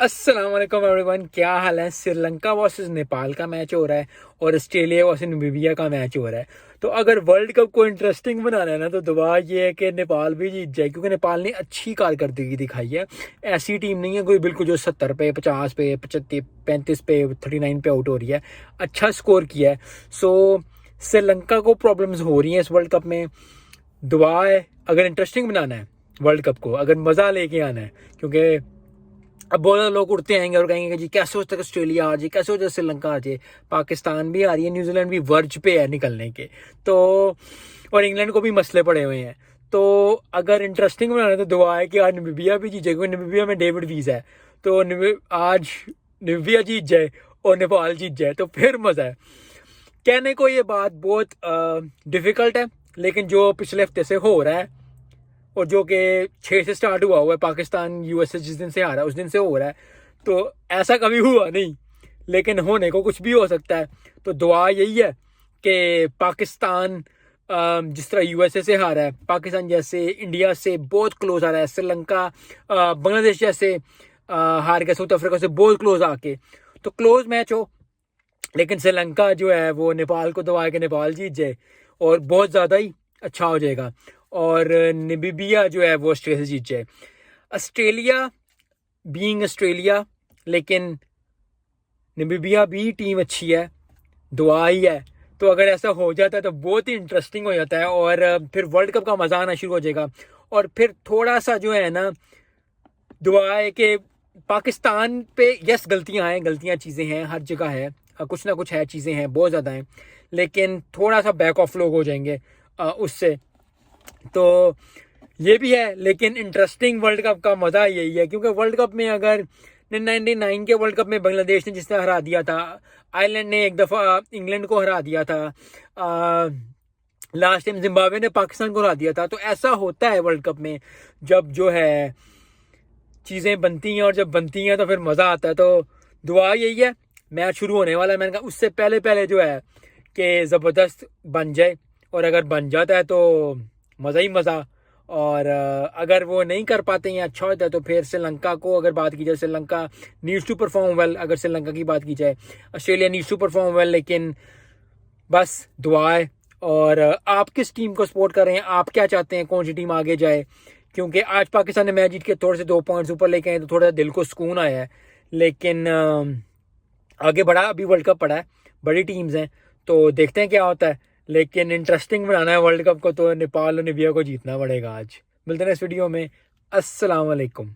अस्सलाम वालेकुम एवरीवन, क्या हाल है। श्रीलंका वर्सेस नेपाल का मैच हो रहा है और ऑस्ट्रेलिया वर्सेस नामीबिया का मैच हो रहा है। तो अगर वर्ल्ड कप को इंटरेस्टिंग बनाना है ना, तो दुआ ये है कि नेपाल भी जीत जाए, क्योंकि नेपाल ने अच्छी कारकर्दगी दिखाई है। ऐसी टीम नहीं है कोई बिल्कुल जो 70 पे 50 पे 75 35 पे 39 पे आउट हो रही है। अच्छा स्कोर किया है। सो श्रीलंका को प्रॉब्लम्स हो रही हैं इस वर्ल्ड कप में। दुआ है अगर इंटरेस्टिंग बनाना है वर्ल्ड कप को, अगर मज़ा लेके आना है, क्योंकि अब बहुत ज़्यादा लोग उठते आएंगे और कहेंगे कि जी कैसे हो तक ऑस्ट्रेलिया आ जाए, कैसे हो जाए श्रीलंका आ जाए। पाकिस्तान भी आ रही है, न्यूजीलैंड भी वर्ज पे है निकलने के। तो और इंग्लैंड को भी मसले पड़े हुए हैं। तो अगर इंटरेस्टिंग बनाना है तो दुआ है कि आज नामीबिया भी जीत जाए, क्योंकि नामीबिया में डेविड वीज़ है। तो आज नामीबिया जीत जाए और नेपाल जीत जाए तो फिर मज़ा है। कहने को ये बात बहुत डिफ़िकल्ट है, लेकिन जो पिछले हफ्ते से हो रहा है और जो कि 6 से स्टार्ट हुआ है, पाकिस्तान यूएसए जिस दिन से आ रहा है उस दिन से हो रहा है। तो ऐसा कभी हुआ नहीं, लेकिन होने को कुछ भी हो सकता है। तो दुआ यही है कि पाकिस्तान जिस तरह यूएसए से हारा है, पाकिस्तान जैसे इंडिया से बहुत क्लोज आ रहा है, श्रीलंका बांग्लादेश जैसे हार गया साउथ अफ्रीका से बहुत क्लोज आके, तो क्लोज मैच हो। लेकिन श्रीलंका जो है वो नेपाल को दबा के नेपाल जीत जाए और बहुत ज़्यादा ही अच्छा हो जाएगा। और नामीबिया जो है वो ऑस्ट्रेलिया से जीत जाए। ऑस्ट्रेलिया बीइंग ऑस्ट्रेलिया, लेकिन नामीबिया भी टीम अच्छी है, दुआ ही है। तो अगर ऐसा हो जाता है तो बहुत ही इंटरेस्टिंग हो जाता है और फिर वर्ल्ड कप का मज़ा आना शुरू हो जाएगा। और फिर थोड़ा सा जो है ना, दुआ है कि पाकिस्तान पे यस गलतियां हैं, गलतियां चीज़ें हैं, हर जगह है, कुछ ना कुछ है, चीज़ें हैं, बहुत ज़्यादा हैं। लेकिन थोड़ा सा बैक ऑफ लोग हो जाएंगे उससे। तो ये भी है, लेकिन इंटरेस्टिंग वर्ल्ड कप का मज़ा यही है, क्योंकि वर्ल्ड कप में अगर 99 के वर्ल्ड कप में बांग्लादेश ने जिस तरह हरा दिया था, आयरलैंड ने एक दफ़ा इंग्लैंड को हरा दिया था, लास्ट टाइम जिम्बाब्वे ने पाकिस्तान को हरा दिया था। तो ऐसा होता है वर्ल्ड कप में, जब जो है चीज़ें बनती हैं, और जब बनती हैं तो फिर मज़ा आता है। तो दुआ यही है, मैच शुरू होने वाला है, मैंने कहा उससे पहले पहले जो है कि ज़बरदस्त बन जाए। और अगर बन जाता है तो मज़ा ही मज़ा। और अगर वो नहीं कर पाते हैं, अच्छा होता है, तो फिर श्रीलंका को अगर बात की जाए, Sri Lanka needs to perform well. अगर श्रीलंका की बात की जाए, Australia needs to perform well. लेकिन बस दुआ है। और आप किस टीम को सपोर्ट कर रहे हैं, आप क्या चाहते हैं कौन सी टीम आगे जाए? क्योंकि आज पाकिस्तान ने मैच जीत के थोड़े से 2 पॉइंट्स ऊपर लेके आए, तो थोड़ा दिल को सुकून आया है। लेकिन आगे बढ़ा, अभी वर्ल्ड कप पड़ा है, बड़ी टीम्स हैं, तो देखते हैं क्या होता है। लेकिन इंटरेस्टिंग बनाना है वर्ल्ड कप को, तो नेपाल और नामीबिया को जीतना पड़ेगा आज। मिलते हैं इस वीडियो में। अस्सलाम वालेकुम।